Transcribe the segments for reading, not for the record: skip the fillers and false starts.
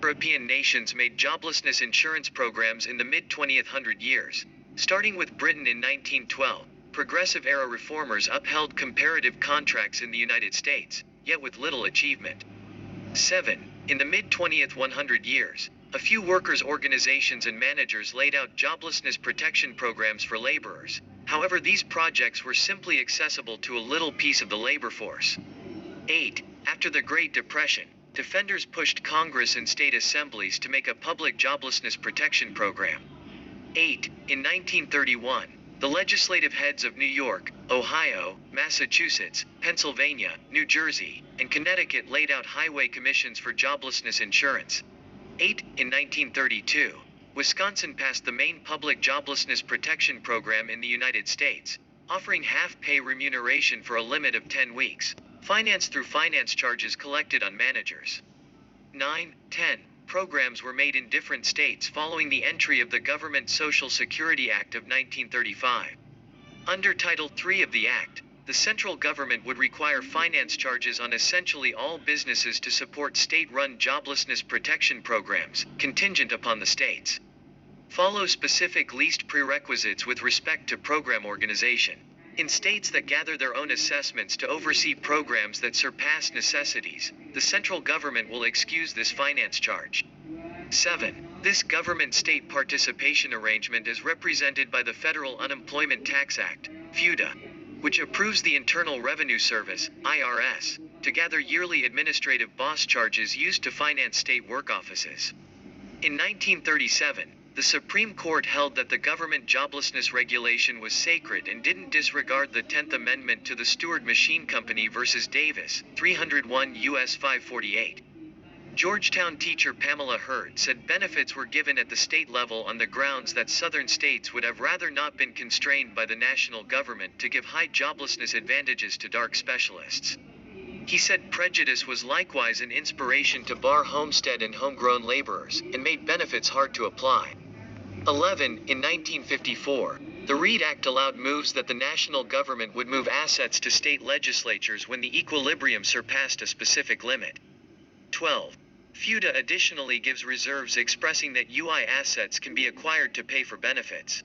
European nations made joblessness insurance programs in the mid-20th years. Starting with Britain in 1912, progressive-era reformers upheld comparative contracts in the United States, yet with little achievement. 7. In the mid-20th 100 years, a few workers' organizations and managers laid out joblessness protection programs for laborers. However, these projects were simply accessible to a little piece of the labor force. 8. After the Great Depression, defenders pushed Congress and state assemblies to make a public joblessness protection program. 8. In 1931, the legislative heads of New York, Ohio, Massachusetts, Pennsylvania, New Jersey, and Connecticut laid out highway commissions for joblessness insurance. 8. In 1932, Wisconsin passed the main public joblessness protection program in the United States, offering half-pay remuneration for a limit of 10 weeks, financed through finance charges collected on managers. 9. 10. Programs were made in different states following the entry of the Government Social Security Act of 1935. Under Title III of the Act, the central government would require finance charges on essentially all businesses to support state-run joblessness protection programs, contingent upon the states. Follow specific least prerequisites with respect to program organization. In states that gather their own assessments to oversee programs that surpass necessities, the central government will excuse this finance charge. 7. This government-state participation arrangement is represented by the Federal Unemployment Tax Act, FUTA, which approves the Internal Revenue Service, IRS, to gather yearly administrative boss charges used to finance state work offices. In 1937, the Supreme Court held that the government joblessness regulation was sacred and didn't disregard the 10th Amendment to the Stewart Machine Company v. Davis, 301 U.S. 548. Georgetown teacher Pamela Hurd said benefits were given at the state level on the grounds that southern states would have rather not been constrained by the national government to give high joblessness advantages to dark specialists. He said prejudice was likewise an inspiration to bar homestead and homegrown laborers, and made benefits hard to apply. 11. In 1954, the Reed Act allowed moves that the national government would move assets to state legislatures when the equilibrium surpassed a specific limit. 12. FUTA additionally gives reserves expressing that UI assets can be acquired to pay for benefits.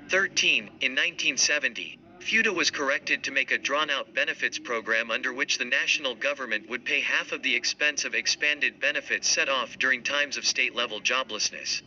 13. In 1970, FUTA was corrected to make a drawn-out benefits program under which the national government would pay half of the expense of expanded benefits set off during times of state-level joblessness.